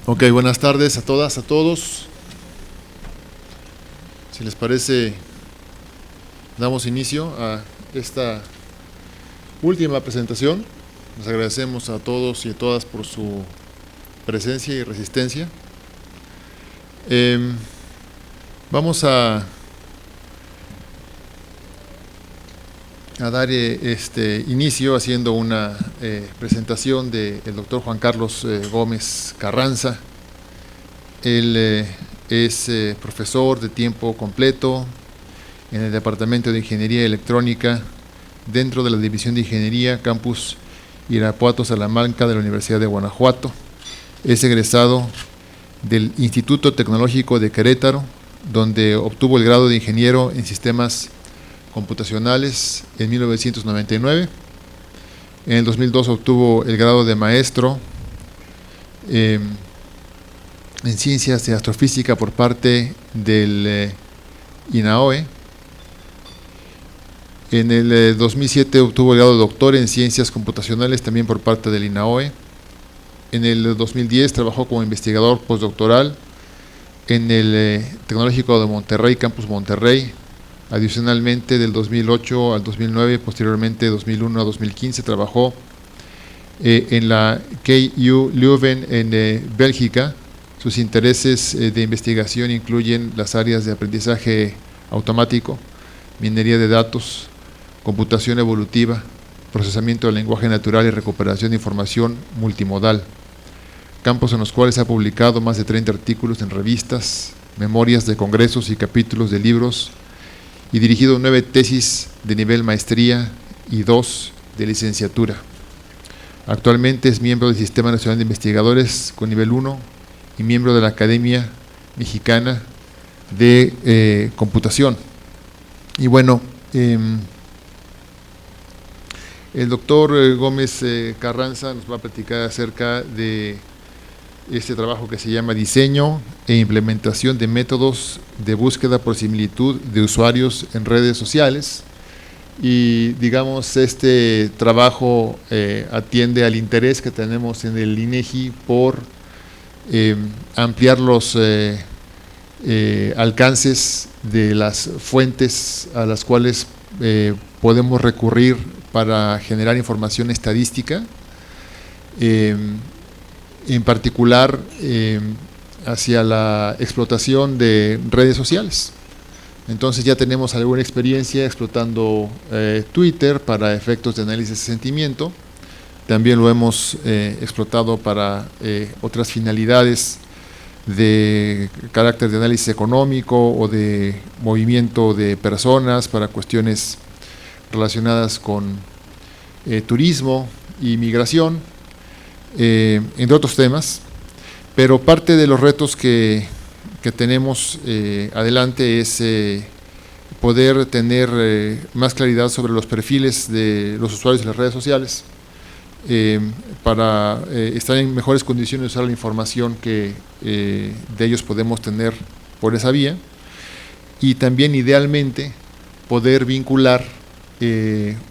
Ok, buenas tardes a todas, a todos. Si les parece, damos inicio a esta última presentación. Les agradecemos a todos y a todas por su presencia y resistencia. Vamos a dar inicio haciendo una presentación del doctor Juan Carlos Gómez Carranza. Él es profesor de tiempo completo en el Departamento de Ingeniería Electrónica dentro de la División de Ingeniería Campus Irapuato Salamanca de la Universidad de Guanajuato. Es egresado del Instituto Tecnológico de Querétaro, donde obtuvo el grado de ingeniero en sistemas computacionales en 1999. En el 2002 obtuvo el grado de maestro en ciencias de astrofísica por parte del INAOE. En el 2007 obtuvo el grado de doctor en ciencias computacionales también por parte del INAOE. En el 2010 trabajó como investigador postdoctoral en el Tecnológico de Monterrey, Campus Monterrey. Adicionalmente, del 2008 al 2009, posteriormente 2001 a 2015, trabajó en la KU Leuven en Bélgica. Sus intereses de investigación incluyen las áreas de aprendizaje automático, minería de datos, computación evolutiva, procesamiento del lenguaje natural y recuperación de información multimodal, campos en los cuales ha publicado más de 30 artículos en revistas, memorias de congresos y capítulos de libros, y dirigido 9 tesis de nivel maestría y 2 de licenciatura. Actualmente es miembro del Sistema Nacional de Investigadores con nivel 1 y miembro de la Academia Mexicana de Computación. Y bueno, el doctor Gómez Carranza nos va a platicar acerca de este trabajo que se llama Diseño e implementación de métodos de búsqueda por similitud de usuarios en redes sociales. Y digamos, este trabajo atiende al interés que tenemos en el INEGI por ampliar los alcances de las fuentes a las cuales podemos recurrir para generar información estadística, en particular hacia la explotación de redes sociales. Entonces ya tenemos alguna experiencia explotando Twitter para efectos de análisis de sentimiento. También lo hemos explotado para otras finalidades de carácter de análisis económico o de movimiento de personas para cuestiones relacionadas con turismo y migración, entre otros temas. Pero parte de los retos que tenemos adelante es poder tener más claridad sobre los perfiles de los usuarios de las redes sociales para estar en mejores condiciones de usar la información que de ellos podemos tener por esa vía, y también idealmente poder vincular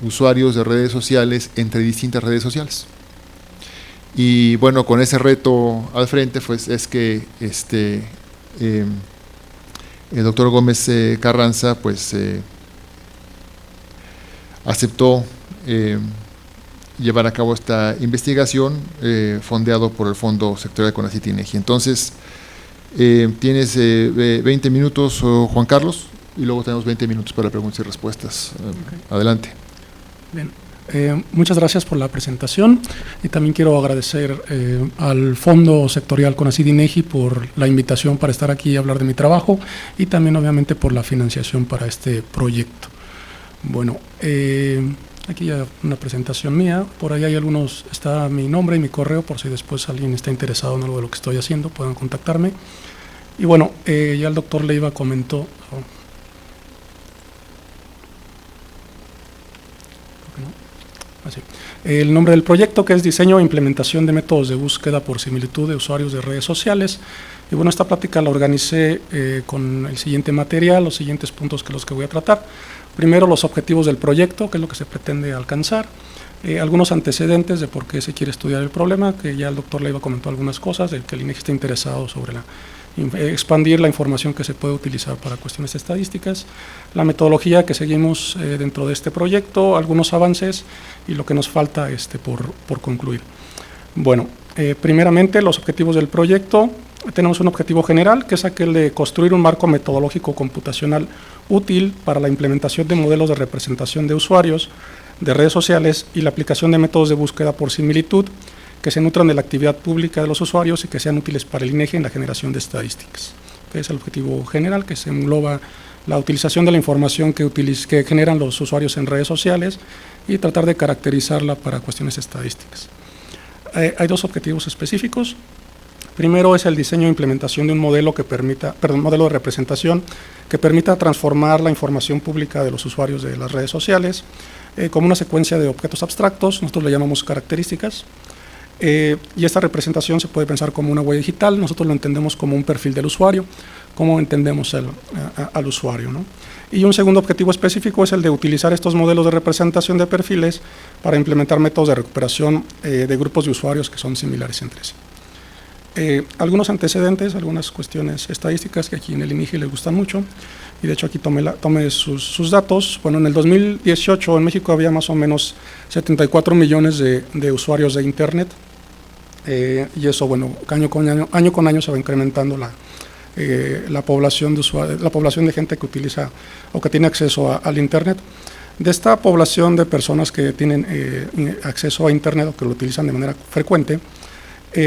usuarios de redes sociales entre distintas redes sociales. Y bueno, con ese reto al frente, pues es que el doctor Gómez Carranza pues aceptó llevar a cabo esta investigación fondeado por el Fondo Sectorial CONACYT-INEGI. Entonces, tienes 20 minutos, Juan Carlos, y luego tenemos 20 minutos para preguntas y respuestas. Okay. Adelante. Bien. Muchas gracias por la presentación, y también quiero agradecer al Fondo Sectorial CONACYT-INEGI por la invitación para estar aquí y hablar de mi trabajo, y también obviamente por la financiación para este proyecto. Bueno, aquí ya una presentación mía, por ahí hay algunos, está mi nombre y mi correo por si después alguien está interesado en algo de lo que estoy haciendo, puedan contactarme. Y bueno, ya el doctor Leiva comentó. El nombre del proyecto, que es Diseño e Implementación de Métodos de Búsqueda por Similitud de Usuarios de Redes Sociales. Y bueno, esta plática la organicé con el siguiente material, los siguientes puntos que voy a tratar. Primero, los objetivos del proyecto, qué es lo que se pretende alcanzar. algunos antecedentes de por qué se quiere estudiar el problema, que ya el doctor Leiva comentó algunas cosas, de que el INEGI está interesado sobre expandir la información que se puede utilizar para cuestiones estadísticas, la metodología que seguimos dentro de este proyecto, algunos avances y lo que nos falta por concluir. Bueno, primeramente los objetivos del proyecto. Tenemos un objetivo general, que es aquel de construir un marco metodológico computacional útil para la implementación de modelos de representación de usuarios, de redes sociales y la aplicación de métodos de búsqueda por similitud que se nutran de la actividad pública de los usuarios y que sean útiles para el INEGI en la generación de estadísticas. Este es el objetivo general, que se engloba la utilización de la información que generan los usuarios en redes sociales y tratar de caracterizarla para cuestiones estadísticas. Hay dos objetivos específicos. Primero es el diseño e implementación de un modelo modelo de representación que permita transformar la información pública de los usuarios de las redes sociales como una secuencia de objetos abstractos, nosotros le llamamos características, y esta representación se puede pensar como una huella digital, nosotros lo entendemos como un perfil del usuario, cómo entendemos al usuario, ¿no? Y un segundo objetivo específico es el de utilizar estos modelos de representación de perfiles para implementar métodos de recuperación de grupos de usuarios que son similares entre sí. Algunos antecedentes, algunas cuestiones estadísticas que aquí en el INEGI les gustan mucho, y de hecho aquí tomé sus datos. Bueno, en el 2018 en México había más o menos 74 millones de usuarios de Internet, y eso, bueno, año con año se va incrementando la población de gente que utiliza o que tiene acceso al Internet. De esta población de personas que tienen acceso a Internet o que lo utilizan de manera frecuente,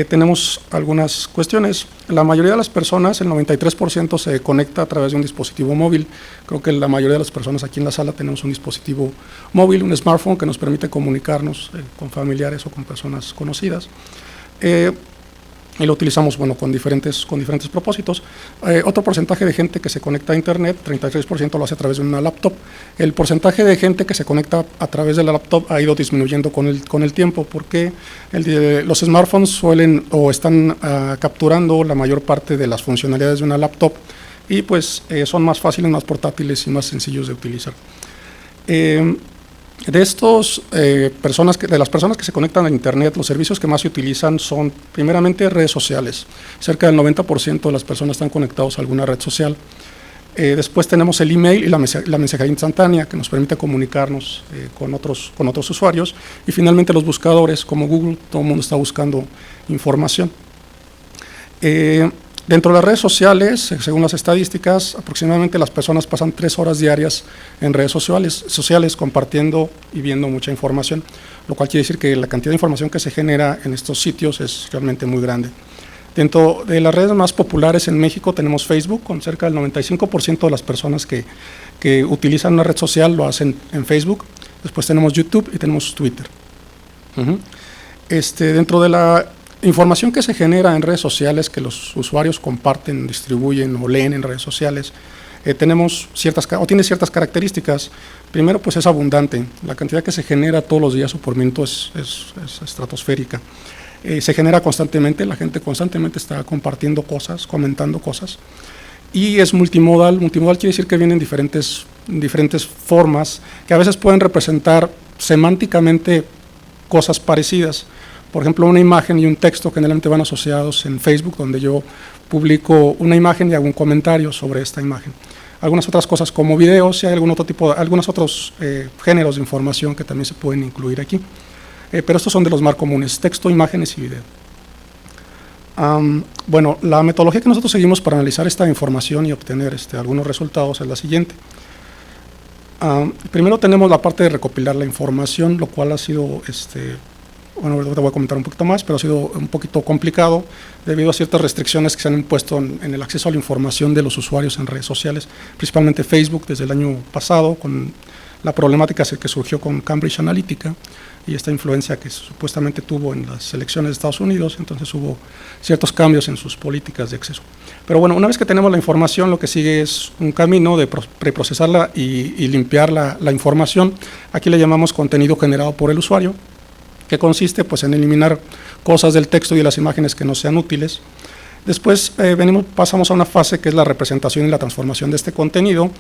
tenemos algunas cuestiones. La mayoría de las personas, el 93%, se conecta a través de un dispositivo móvil. Creo que la mayoría de las personas aquí en la sala tenemos un dispositivo móvil, un smartphone que nos permite comunicarnos con familiares o con personas conocidas. Y lo utilizamos, bueno, con diferentes propósitos. Otro porcentaje de gente que se conecta a Internet, 33%, lo hace a través de una laptop. El porcentaje de gente que se conecta a través de la laptop ha ido disminuyendo con el tiempo, porque los smartphones suelen o están capturando la mayor parte de las funcionalidades de una laptop y pues son más fáciles, más portátiles y más sencillos de utilizar. De las personas que se conectan a Internet, los servicios que más se utilizan son primeramente redes sociales. Cerca del 90% de las personas están conectados a alguna red social. Después tenemos el email y la mensajería instantánea, que nos permite comunicarnos con otros usuarios. Y finalmente los buscadores, como Google, todo el mundo está buscando información. Dentro de las redes sociales, según las estadísticas, aproximadamente las personas pasan 3 horas diarias en redes sociales compartiendo y viendo mucha información, lo cual quiere decir que la cantidad de información que se genera en estos sitios es realmente muy grande. Dentro de las redes más populares en México tenemos Facebook, con cerca del 95% de las personas que utilizan una red social lo hacen en Facebook. Después tenemos YouTube y tenemos Twitter. Dentro de la información que se genera en redes sociales, que los usuarios comparten, distribuyen o leen en redes sociales, tiene ciertas características. Primero, pues es abundante. La cantidad que se genera todos los días o por minuto es estratosférica. Se genera constantemente, la gente constantemente está compartiendo cosas, comentando cosas. Y es multimodal. Multimodal quiere decir que vienen diferentes formas que a veces pueden representar semánticamente cosas parecidas. Por ejemplo, una imagen y un texto generalmente van asociados en Facebook, donde yo publico una imagen y hago un comentario sobre esta imagen. Algunas otras cosas como videos y hay algunos otros géneros de información que también se pueden incluir aquí. Pero estos son de los más comunes: texto, imágenes y video. Bueno, la metodología que nosotros seguimos para analizar esta información y obtener algunos resultados es la siguiente. Primero tenemos la parte de recopilar la información, lo cual ha sido bueno, ahorita voy a comentar un poquito más, pero ha sido un poquito complicado debido a ciertas restricciones que se han impuesto en el acceso a la información de los usuarios en redes sociales, principalmente Facebook desde el año pasado, con la problemática que surgió con Cambridge Analytica y esta influencia que supuestamente tuvo en las elecciones de Estados Unidos. Entonces hubo ciertos cambios en sus políticas de acceso. Pero bueno, una vez que tenemos la información, lo que sigue es un camino de preprocesarla y limpiar la información. Aquí le llamamos contenido generado por el usuario, que consiste pues en eliminar cosas del texto y de las imágenes que no sean útiles. Después pasamos a una fase que es la representación y la transformación de este contenido,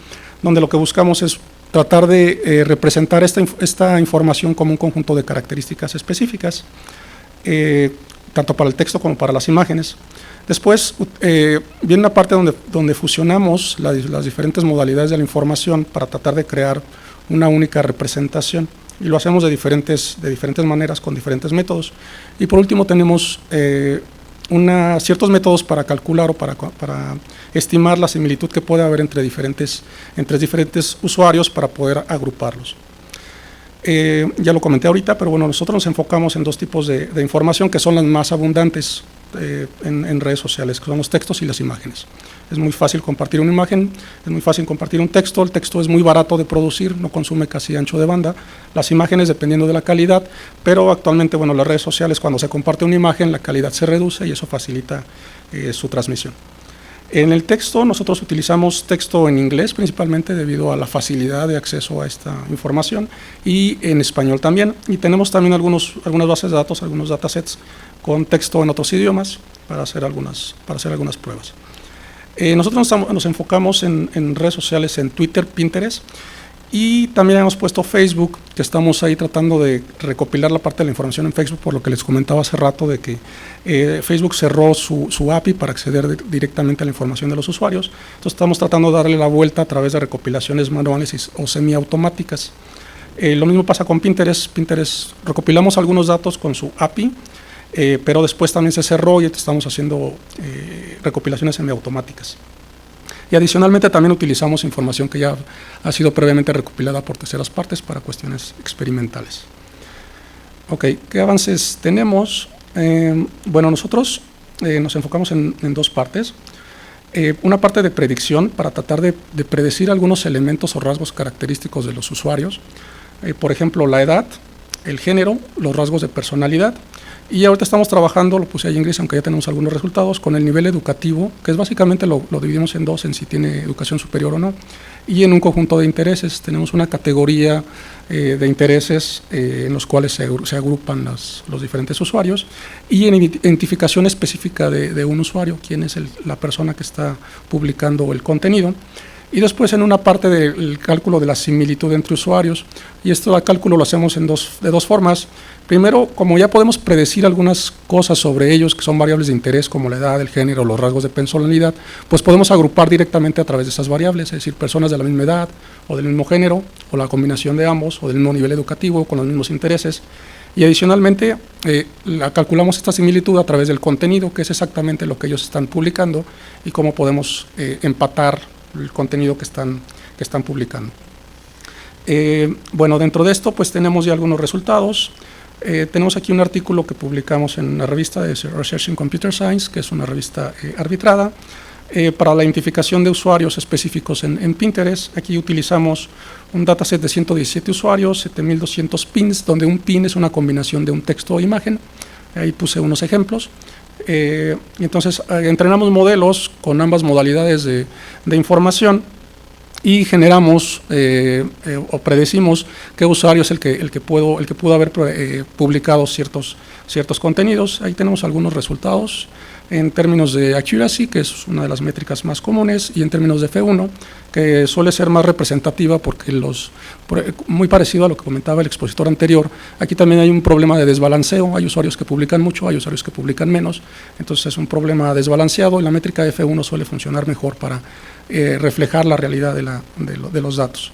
donde lo que buscamos es tratar de representar esta información como un conjunto de características específicas, tanto para el texto como para las imágenes. Después viene una parte donde fusionamos las diferentes modalidades de la información para tratar de crear una única representación, y lo hacemos de diferentes maneras, con diferentes métodos. Y por último tenemos ciertos métodos para calcular o para estimar la similitud que puede haber entre diferentes usuarios para poder agruparlos. Ya lo comenté ahorita, pero bueno, nosotros nos enfocamos en dos tipos de información que son las más abundantes en redes sociales, que son los textos y las imágenes. Es muy fácil compartir una imagen, es muy fácil compartir un texto. El texto es muy barato de producir, no consume casi ancho de banda. Las imágenes, dependiendo de la calidad, pero actualmente, bueno, las redes sociales, cuando se comparte una imagen, la calidad se reduce y eso facilita su transmisión. En el texto, nosotros utilizamos texto en inglés principalmente debido a la facilidad de acceso a esta información, y en español también. Y tenemos también algunas bases de datos, algunos datasets con texto en otros idiomas para hacer algunas pruebas. Nosotros nos enfocamos en redes sociales, en Twitter, Pinterest, y también hemos puesto Facebook, que estamos ahí tratando de recopilar la parte de la información en Facebook, por lo que les comentaba hace rato de que Facebook cerró su API para acceder directamente a la información de los usuarios. Entonces estamos tratando de darle la vuelta a través de recopilaciones manuales o semiautomáticas. Lo mismo pasa con Pinterest. Pinterest recopilamos algunos datos con su API, pero después también se cerró y estamos haciendo recopilaciones semiautomáticas. Y adicionalmente también utilizamos información que ya ha sido previamente recopilada por terceras partes para cuestiones experimentales. Ok, ¿qué avances tenemos? Bueno, nosotros nos enfocamos en dos partes. Una parte de predicción para tratar de predecir algunos elementos o rasgos característicos de los usuarios. Por ejemplo, la edad, el género, los rasgos de personalidad. Y ahorita estamos trabajando, lo puse ahí en gris, aunque ya tenemos algunos resultados, con el nivel educativo, que es básicamente lo dividimos en dos, en si tiene educación superior o no, y en un conjunto de intereses. Tenemos una categoría de intereses en los cuales se agrupan los diferentes usuarios, y en identificación específica de un usuario, quién es la persona que está publicando el contenido. Y después en una parte del cálculo de la similitud entre usuarios, y esto el cálculo lo hacemos de dos formas. Primero, como ya podemos predecir algunas cosas sobre ellos, que son variables de interés, como la edad, el género, los rasgos de personalidad, pues podemos agrupar directamente a través de esas variables, es decir, personas de la misma edad, o del mismo género, o la combinación de ambos, o del mismo nivel educativo, con los mismos intereses. Y adicionalmente, calculamos esta similitud a través del contenido, que es exactamente lo que ellos están publicando, y cómo podemos empatar el contenido que están publicando. Bueno, dentro de esto pues tenemos ya algunos resultados. Tenemos aquí un artículo que publicamos en una revista de Research in Computer Science, que es una revista arbitrada, para la identificación de usuarios específicos en Pinterest. Aquí utilizamos un dataset de 117 usuarios, 7200 pins, donde un pin es una combinación de un texto o imagen. Ahí puse unos ejemplos. Y entonces entrenamos modelos con ambas modalidades de información y generamos o predecimos qué usuario es el que pudo haber publicado ciertos contenidos. Ahí tenemos algunos resultados en términos de accuracy, que es una de las métricas más comunes, y en términos de F1, que suele ser más representativa porque muy parecido a lo que comentaba el expositor anterior, aquí también hay un problema de desbalanceo. Hay usuarios que publican mucho, hay usuarios que publican menos, entonces es un problema desbalanceado, y la métrica de F1 suele funcionar mejor para reflejar la realidad de los datos.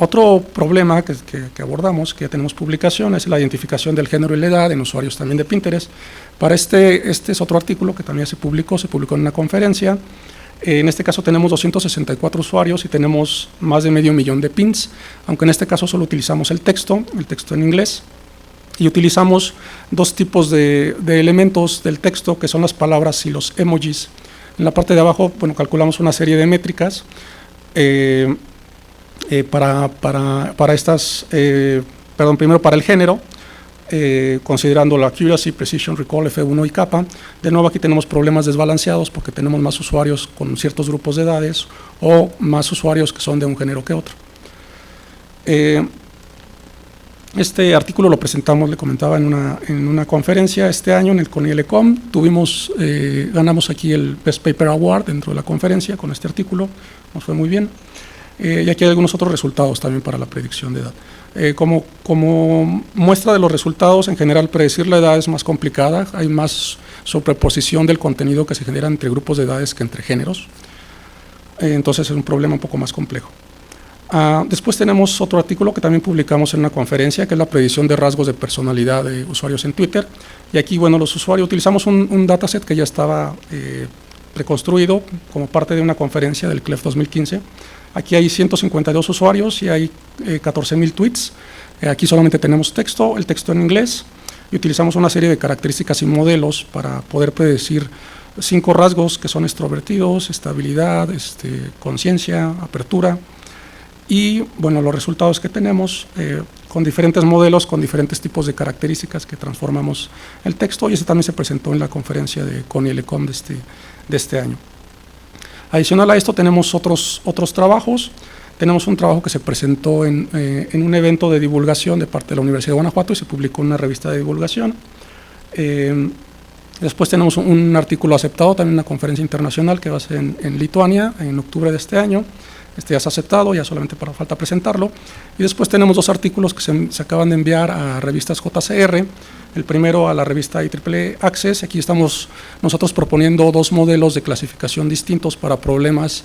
Otro problema que abordamos, que ya tenemos publicación, es la identificación del género y la edad en usuarios también de Pinterest. Para este es otro artículo que también se publicó en una conferencia. En este caso tenemos 264 usuarios y tenemos más de 500,000 de pins, aunque en este caso solo utilizamos el texto en inglés, y utilizamos dos tipos de elementos del texto, que son las palabras y los emojis. En la parte de abajo, bueno, calculamos una serie de métricas para estas, primero para el género, considerando la accuracy, precision, recall, F1 y kappa. De nuevo aquí tenemos problemas desbalanceados porque tenemos más usuarios con ciertos grupos de edades o más usuarios que son de un género que otro. Este artículo lo presentamos, le comentaba, en una conferencia este año en el CONILECOM. Ganamos aquí el Best Paper Award dentro de la conferencia con este artículo, nos fue muy bien. Y aquí hay algunos otros resultados también para la predicción de edad. Como muestra de los resultados, en general predecir la edad es más complicada, hay más sobreposición del contenido que se genera entre grupos de edades que entre géneros, entonces es un problema un poco más complejo. Después tenemos otro artículo que también publicamos en una conferencia, que es la predicción de rasgos de personalidad de usuarios en Twitter, y aquí, bueno, los usuarios utilizamos un dataset que ya estaba preconstruido como parte de una conferencia del CLEF 2015. Aquí hay 152 usuarios y hay 14.000 tweets. Aquí solamente tenemos texto, el texto en inglés, y utilizamos una serie de características y modelos para poder predecir 5 rasgos que son extrovertidos, estabilidad, conciencia, apertura. Y bueno, los resultados que tenemos con diferentes modelos, con diferentes tipos de características que transformamos el texto, y ese también se presentó en la conferencia de CONIELECOM de este año. Adicional a esto tenemos otros trabajos. Tenemos un trabajo que se presentó en un evento de divulgación de parte de la Universidad de Guanajuato y se publicó en una revista de divulgación. Después tenemos un artículo aceptado también en una conferencia internacional que va a ser en Lituania en octubre de este año. Ya se ha aceptado, ya solamente falta presentarlo. Y después tenemos 2 artículos que se acaban de enviar a revistas JCR. El primero a la revista IEEE Access. Aquí estamos nosotros proponiendo 2 modelos de clasificación distintos para problemas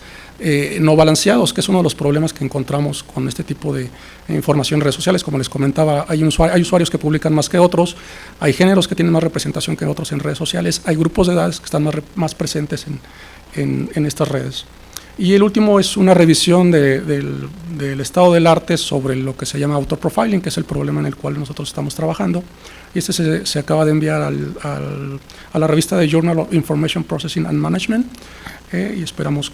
no balanceados, que es uno de los problemas que encontramos con este tipo de información en redes sociales. Como les comentaba, hay usuarios que publican más que otros, hay géneros que tienen más representación que otros en redes sociales, hay grupos de edades que están más presentes en estas redes. Y el último es una revisión del estado del arte sobre lo que se llama auto profiling, que es el problema en el cual nosotros estamos trabajando. Y se acaba de enviar a la revista de Journal of Information Processing and Management, y esperamos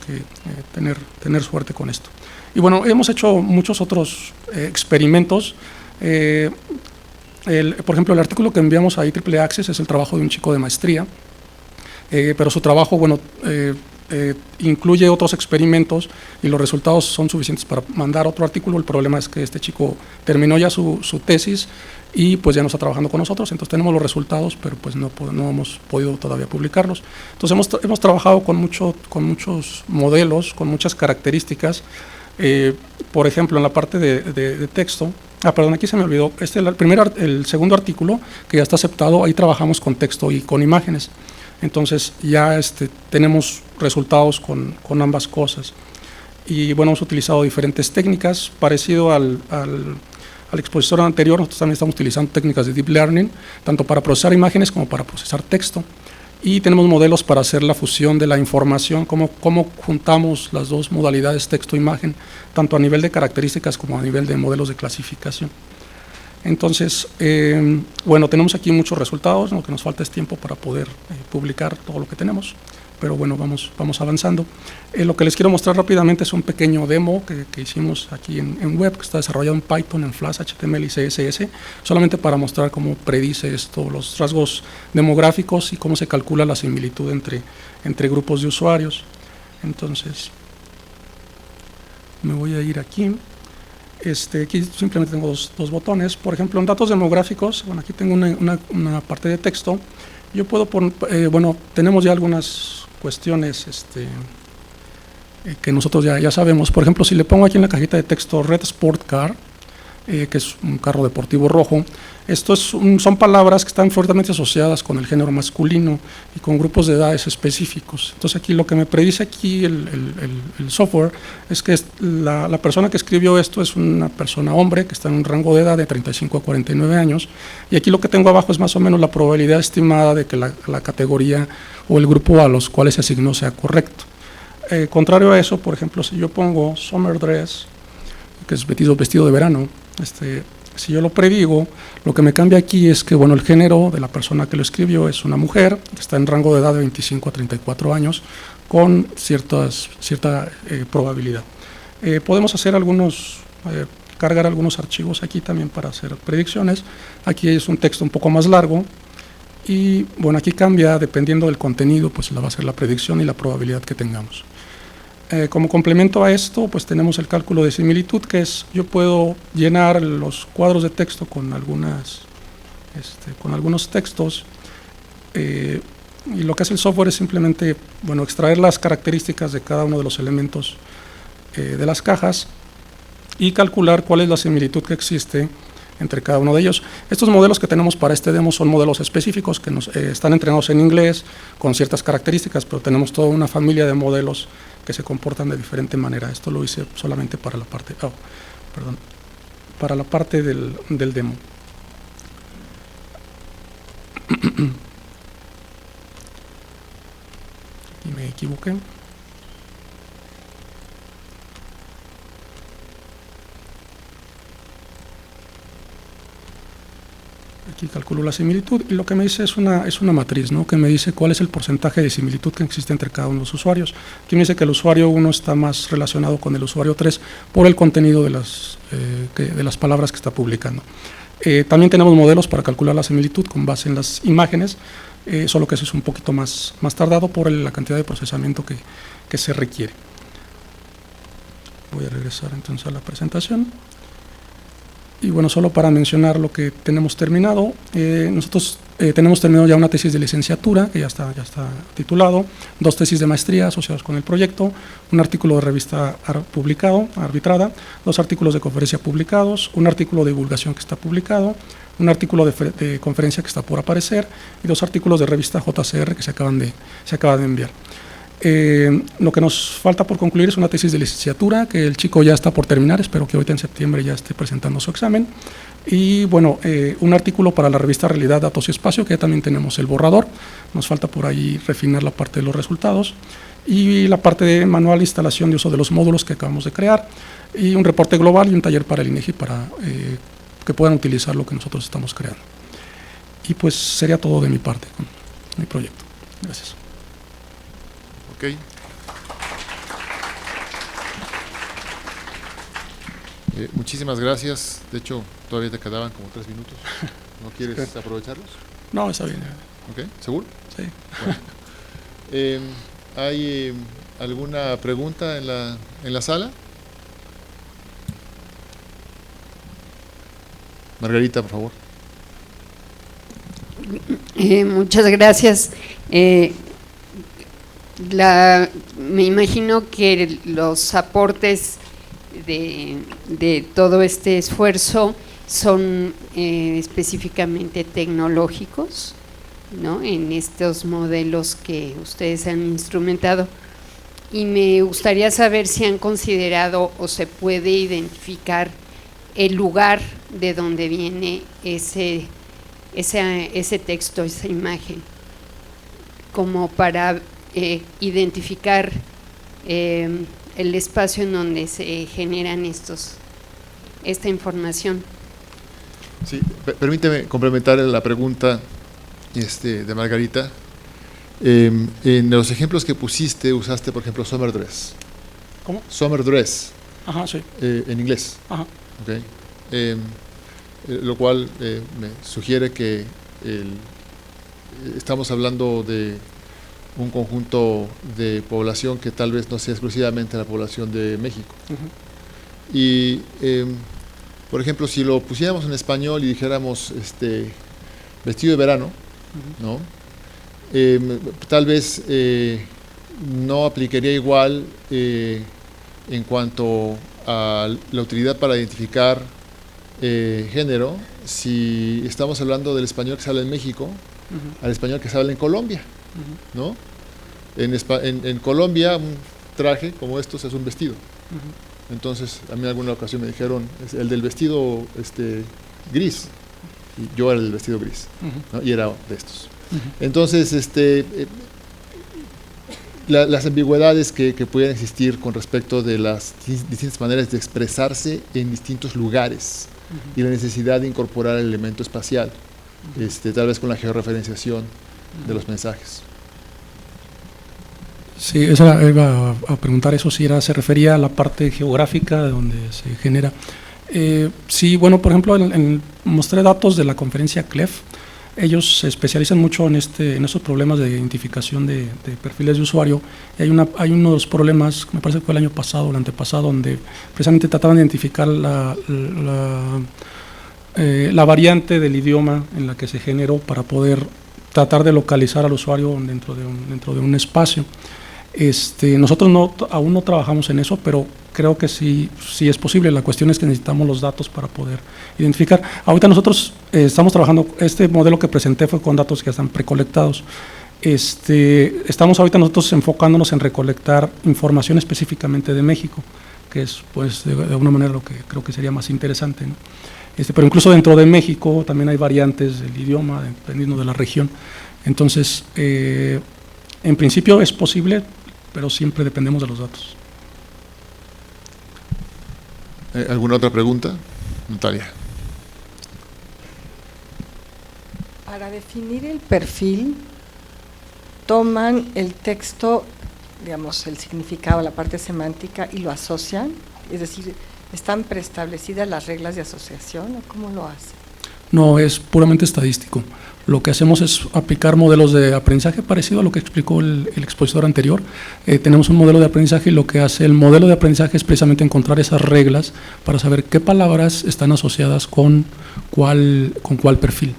tener suerte con esto. Y bueno, hemos hecho muchos otros experimentos. Por ejemplo, el artículo que enviamos a IEEE Access es el trabajo de un chico de maestría, pero su trabajo, bueno, incluye otros experimentos y los resultados son suficientes para mandar otro artículo. El problema es que este chico terminó ya su tesis y pues ya no está trabajando con nosotros, entonces tenemos los resultados, pero pues no hemos podido todavía publicarlos. Entonces hemos trabajado con muchos modelos, con muchas características. Por ejemplo, en la parte de texto, perdón, aquí se me olvidó, el segundo artículo que ya está aceptado, ahí trabajamos con texto y con imágenes. Entonces ya tenemos resultados con ambas cosas. Y bueno, hemos utilizado diferentes técnicas, parecido al expositor anterior. Nosotros también estamos utilizando técnicas de Deep Learning, tanto para procesar imágenes como para procesar texto. Y tenemos modelos para hacer la fusión de la información, cómo juntamos las 2 modalidades texto-imagen, tanto a nivel de características como a nivel de modelos de clasificación. Entonces, bueno, tenemos aquí muchos resultados, lo que nos falta es tiempo para poder publicar todo lo que tenemos, pero bueno, vamos avanzando. Lo que les quiero mostrar rápidamente es un pequeño demo que hicimos aquí en web, que está desarrollado en Python, en Flash, HTML y CSS, solamente para mostrar cómo predice esto, los rasgos demográficos y cómo se calcula la similitud entre grupos de usuarios. Entonces, me voy a ir aquí. Aquí simplemente tengo dos botones. Por ejemplo, en datos demográficos, bueno, aquí tengo una parte de texto. Yo puedo poner, bueno, tenemos ya algunas cuestiones que nosotros ya sabemos. Por ejemplo, si le pongo aquí en la cajita de texto Red Sport Car, que es un carro deportivo rojo, son palabras que están fuertemente asociadas con el género masculino y con grupos de edades específicos. Entonces aquí lo que me predice aquí el software es que la persona que escribió esto es una persona hombre que está en un rango de edad de 35 a 49 años, y aquí lo que tengo abajo es más o menos la probabilidad estimada de que la categoría o el grupo a los cuales se asignó sea correcto. Contrario a eso, por ejemplo, si yo pongo summer dress, que es vestido de verano, si yo lo predigo, lo que me cambia aquí es que, bueno, el género de la persona que lo escribió es una mujer, que está en rango de edad de 25 a 34 años, con cierta probabilidad. Podemos hacer cargar algunos archivos aquí también para hacer predicciones. Aquí es un texto un poco más largo, y bueno, aquí cambia, dependiendo del contenido, pues va a ser la predicción y la probabilidad que tengamos. Como complemento a esto, pues tenemos el cálculo de similitud, que es, yo puedo llenar los cuadros de texto con algunos textos, y lo que hace el software es simplemente, bueno, extraer las características de cada uno de los elementos de las cajas y calcular cuál es la similitud que existe entre cada uno de ellos. Estos modelos que tenemos para este demo son modelos específicos que están entrenados en inglés con ciertas características, pero tenemos toda una familia de modelos que se comportan de diferente manera. Esto lo hice solamente para la parte, para la parte del demo. Y me equivoqué. Aquí calculo la similitud y lo que me dice es una matriz, ¿no? Que me dice cuál es el porcentaje de similitud que existe entre cada uno de los usuarios. Aquí me dice que el usuario 1 está más relacionado con el usuario 3 por el contenido de las palabras que está publicando. También tenemos modelos para calcular la similitud con base en las imágenes, solo que eso es un poquito más tardado por la cantidad de procesamiento que se requiere. Voy a regresar entonces a la presentación. Y bueno, solo para mencionar lo que tenemos terminado, nosotros tenemos terminado ya una tesis de licenciatura, que ya está titulado, 2 tesis de maestría asociadas con el proyecto, un artículo de revista publicado, arbitrada, 2 artículos de conferencia publicados, un artículo de divulgación que está publicado, un artículo de conferencia que está por aparecer y 2 artículos de revista JCR que se acaban de enviar. Lo que nos falta por concluir es una tesis de licenciatura que el chico ya está por terminar, espero que ahorita en septiembre ya esté presentando su examen, y bueno, un artículo para la revista Realidad, Datos y Espacio, que ya también tenemos el borrador, nos falta por ahí refinar la parte de los resultados y la parte de manual de instalación de uso de los módulos que acabamos de crear, y un reporte global y un taller para el INEGI para que puedan utilizar lo que nosotros estamos creando. Y pues sería todo de mi parte con mi proyecto. Gracias. Okay. Muchísimas gracias. De hecho, todavía te quedaban como 3 minutos. ¿No quieres aprovecharlos? No, está bien. Okay. ¿Seguro? Sí. Bueno. ¿Hay alguna pregunta en la sala? Margarita, por favor. Muchas gracias. Me imagino que los aportes de todo este esfuerzo son específicamente tecnológicos, ¿no? En estos modelos que ustedes han instrumentado. Y me gustaría saber si han considerado o se puede identificar el lugar de donde viene ese texto, esa imagen, como para identificar el espacio en donde se generan esta información. Sí, permíteme complementar la pregunta de Margarita. En los ejemplos que pusiste, usaste, por ejemplo, summer dress. ¿Cómo? Summer dress. Ajá, sí. En inglés. Ajá. Okay. Lo cual me sugiere que estamos hablando de un conjunto de población que tal vez no sea exclusivamente la población de México. Uh-huh. Y, por ejemplo, si lo pusiéramos en español y dijéramos vestido de verano, uh-huh, ¿no? Tal vez no aplicaría igual en cuanto a la utilidad para identificar género si estamos hablando del español que se habla en México, uh-huh, al español que se habla en Colombia. ¿No? En Colombia un traje como estos es un vestido. Uh-huh. Entonces a mí en alguna ocasión me dijeron el del vestido gris, y yo era el del vestido gris, uh-huh, ¿no? Y era de estos. Uh-huh. Entonces las ambigüedades que pueden existir con respecto de las distintas maneras de expresarse en distintos lugares, uh-huh, y la necesidad de incorporar el elemento espacial, uh-huh, tal vez con la georreferenciación de los mensajes. Sí, iba a preguntar eso, si se refería a la parte geográfica de donde se genera. Sí, bueno, por ejemplo, mostré datos de la conferencia CLEF. Ellos se especializan mucho en esos problemas de identificación de perfiles de usuario. Y hay uno de los problemas, me parece que fue el año pasado o el antepasado, donde precisamente trataban de identificar la variante del idioma en la que se generó para poder tratar de localizar al usuario dentro de un espacio. Nosotros aún no trabajamos en eso, pero creo que sí es posible. La cuestión es que necesitamos los datos para poder identificar. Ahorita nosotros estamos trabajando, este modelo que presenté fue con datos que ya están precolectados. Estamos ahorita nosotros enfocándonos en recolectar información específicamente de México, que es pues de alguna manera lo que creo que sería más interesante, ¿no? Pero incluso dentro de México también hay variantes del idioma, dependiendo de la región. Entonces, en principio es posible, pero siempre dependemos de los datos. ¿Alguna otra pregunta? Natalia. Para definir el perfil, toman el texto, digamos, el significado, la parte semántica y lo asocian, es decir, ¿están preestablecidas las reglas de asociación o cómo lo hacen? No, es puramente estadístico. Lo que hacemos es aplicar modelos de aprendizaje parecido a lo que explicó el expositor anterior. Tenemos un modelo de aprendizaje y lo que hace el modelo de aprendizaje es precisamente encontrar esas reglas para saber qué palabras están asociadas con cuál perfil.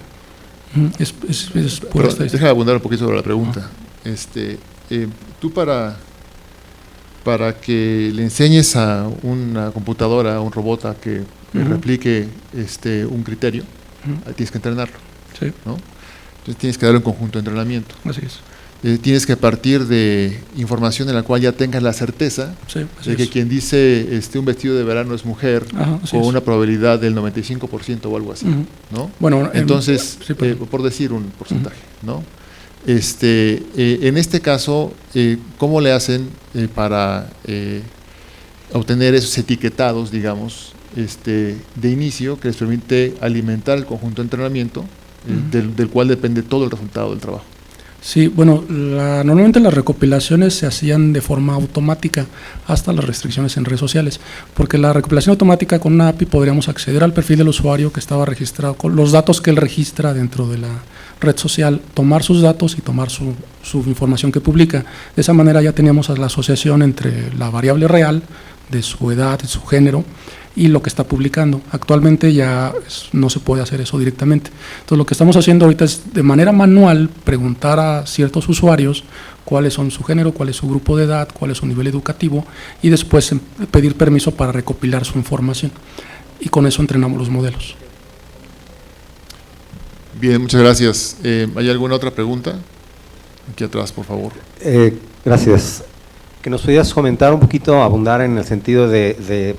Es pura estadística. Déjame abundar un poquito sobre la pregunta. Tú para que le enseñes a una computadora, a un robot a que replique un criterio, tienes que entrenarlo, sí, ¿no? Entonces tienes que darle un conjunto de entrenamiento. Así es. Tienes que partir de información en la cual ya tengas la certeza de que quien dice un vestido de verano es mujer, con una probabilidad del 95% o algo así, ¿no? Bueno, entonces, sí, por decir un porcentaje, ¿no? En este caso, ¿cómo le hacen para obtener esos etiquetados, digamos, de inicio que les permite alimentar el conjunto de entrenamiento del cual depende todo el resultado del trabajo? Sí, bueno, normalmente las recopilaciones se hacían de forma automática hasta las restricciones en redes sociales, porque la recopilación automática con una API podríamos acceder al perfil del usuario que estaba registrado, con los datos que él registra dentro de la red social, tomar sus datos y tomar su información que publica. De esa manera ya teníamos la asociación entre la variable real de su edad, de su género y lo que está publicando. Actualmente ya no se puede hacer eso directamente. Entonces lo que estamos haciendo ahorita es de manera manual preguntar a ciertos usuarios cuáles son su género, cuál es su grupo de edad, cuál es su nivel educativo y después pedir permiso para recopilar su información. Y con eso entrenamos los modelos. Bien, muchas gracias. ¿Hay alguna otra pregunta? Aquí atrás, por favor. Gracias. Que nos pudieras comentar un poquito, abundar en el sentido de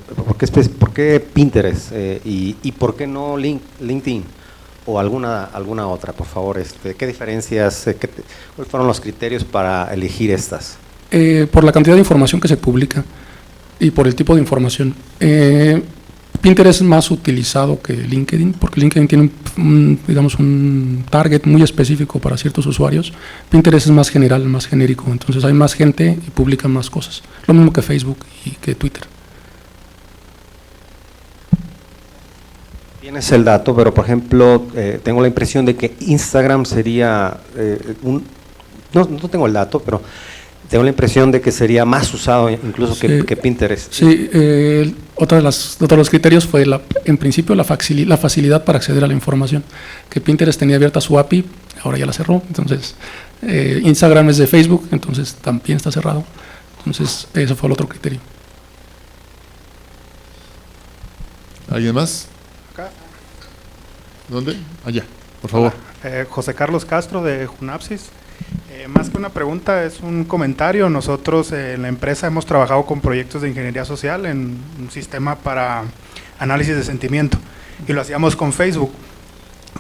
por qué Pinterest y por qué no LinkedIn o alguna otra, por favor. ¿Qué diferencias, cuáles fueron los criterios para elegir estas? Por la cantidad de información que se publica y por el tipo de información. Pinterest es más utilizado que LinkedIn, porque LinkedIn tiene un target muy específico para ciertos usuarios. Pinterest es más general, más genérico, entonces hay más gente y publican más cosas. Lo mismo que Facebook y que Twitter. Tienes el dato, pero por ejemplo, tengo la impresión de que Instagram sería no tengo el dato, pero tengo la impresión de que sería más usado incluso que Pinterest. Sí, otro de los criterios fue en principio la facilidad para acceder a la información, que Pinterest tenía abierta su API, ahora ya la cerró, entonces Instagram es de Facebook, entonces también está cerrado, entonces ese fue el otro criterio. ¿Alguien más? Acá. ¿Dónde? Allá, por favor. José Carlos Castro de Junapsis. Más que una pregunta, es un comentario. Nosotros en la empresa hemos trabajado con proyectos de ingeniería social en un sistema para análisis de sentimiento y lo hacíamos con Facebook.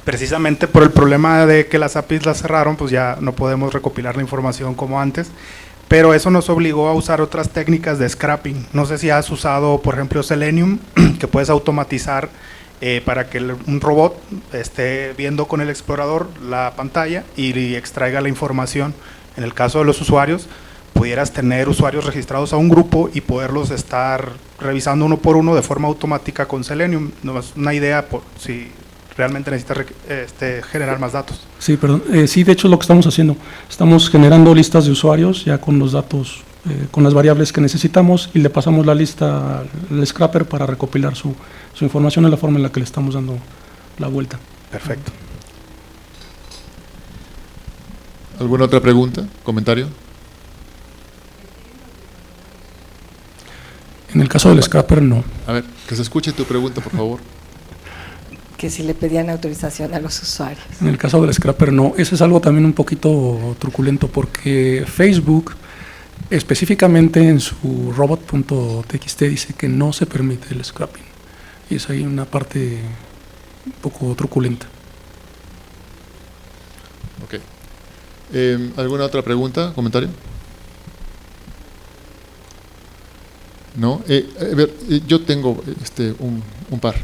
Precisamente por el problema de que las APIs las cerraron, pues ya no podemos recopilar la información como antes, pero eso nos obligó a usar otras técnicas de scrapping. No sé si has usado, por ejemplo, Selenium, que puedes automatizar para que un robot esté viendo con el explorador la pantalla y extraiga la información. En el caso de los usuarios, pudieras tener usuarios registrados a un grupo y poderlos estar revisando uno por uno de forma automática con Selenium. No es una idea por si realmente necesitas generar más datos. Sí, perdón. Sí, de hecho es lo que estamos haciendo. Estamos generando listas de usuarios ya con los datos, con las variables que necesitamos y le pasamos la lista al scrapper para recopilar su información en la forma en la que le estamos dando la vuelta. Perfecto. ¿Alguna otra pregunta? ¿Comentario? En el caso del scrapper, no. A ver, que se escuche tu pregunta, por favor. Que si le pedían autorización a los usuarios. En el caso del scrapper, no. Ese es algo también un poquito truculento, porque Facebook, específicamente en su robot.txt, dice que no se permite el scrapping. Y es ahí una parte un poco truculenta. Ok. ¿Alguna otra pregunta, comentario? No. A ver, yo tengo un par.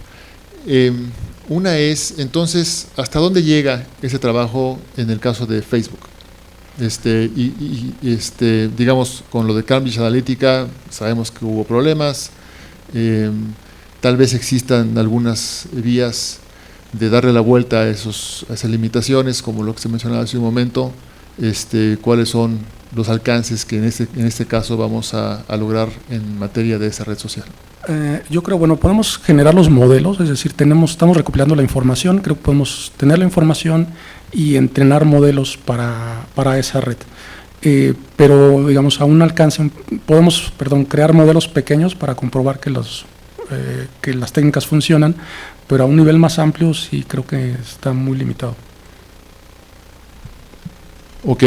Una es, entonces, ¿hasta dónde llega ese trabajo en el caso de Facebook? Digamos, con lo de Cambridge Analytica, sabemos que hubo problemas. Tal vez existan algunas vías de darle la vuelta a esas limitaciones, como lo que se mencionaba hace un momento. ¿Cuáles son los alcances que en este caso vamos a lograr en materia de esa red social? Yo creo, bueno, podemos generar los modelos, es decir, estamos recopilando la información, creo que podemos tener la información y entrenar modelos para esa red. Pero, digamos, a un alcance, podemos, crear modelos pequeños para comprobar que las técnicas funcionan, pero a un nivel más amplio sí creo que está muy limitado. Ok,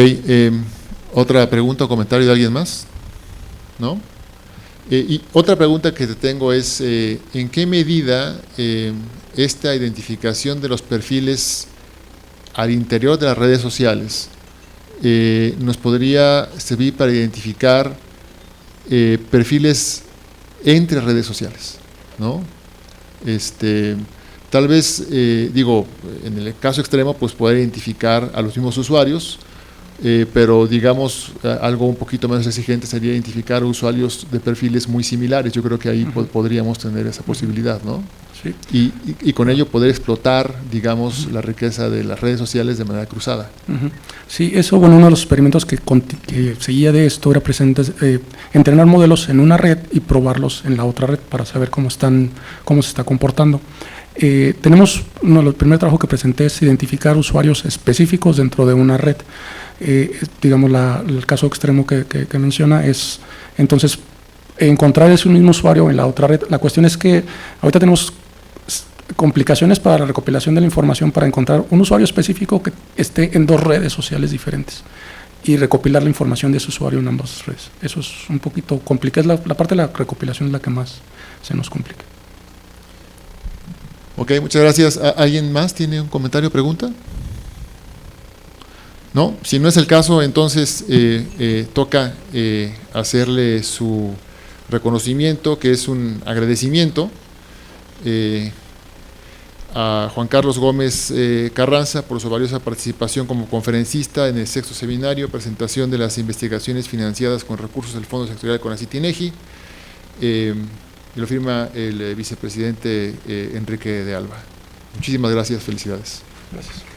¿otra pregunta o comentario de alguien más? ¿No? Y otra pregunta que te tengo es, ¿en qué medida esta identificación de los perfiles al interior de las redes sociales nos podría servir para identificar perfiles entre redes sociales, ¿no? Tal vez, en el caso extremo, pues poder identificar a los mismos usuarios, pero digamos, algo un poquito más exigente sería identificar usuarios de perfiles muy similares. Yo creo que ahí podríamos tener esa posibilidad, ¿no? Sí. Y con ello poder explotar, digamos, la riqueza de las redes sociales de manera cruzada. Sí, eso, bueno, uno de los experimentos que seguía de esto era entrenar modelos en una red y probarlos en la otra red para saber cómo se está comportando. Tenemos, el primer trabajo que presenté es identificar usuarios específicos dentro de una red. Digamos, el caso extremo que menciona es, entonces, encontrar ese mismo usuario en la otra red. La cuestión es que ahorita tenemos complicaciones para la recopilación de la información para encontrar un usuario específico que esté en dos redes sociales diferentes y recopilar la información de ese usuario en ambas redes. Eso es un poquito complicado, la parte de la recopilación es la que más se nos complica. Ok, muchas gracias. ¿Alguien más tiene un comentario o pregunta? No, si no es el caso, entonces toca hacerle su reconocimiento, que es un agradecimiento a Juan Carlos Gómez Carranza por su valiosa participación como conferencista en el 6º seminario, presentación de las investigaciones financiadas con recursos del Fondo Sectorial CONACYT-INEGI, y lo firma el vicepresidente Enrique de Alba. Muchísimas gracias, felicidades. Gracias.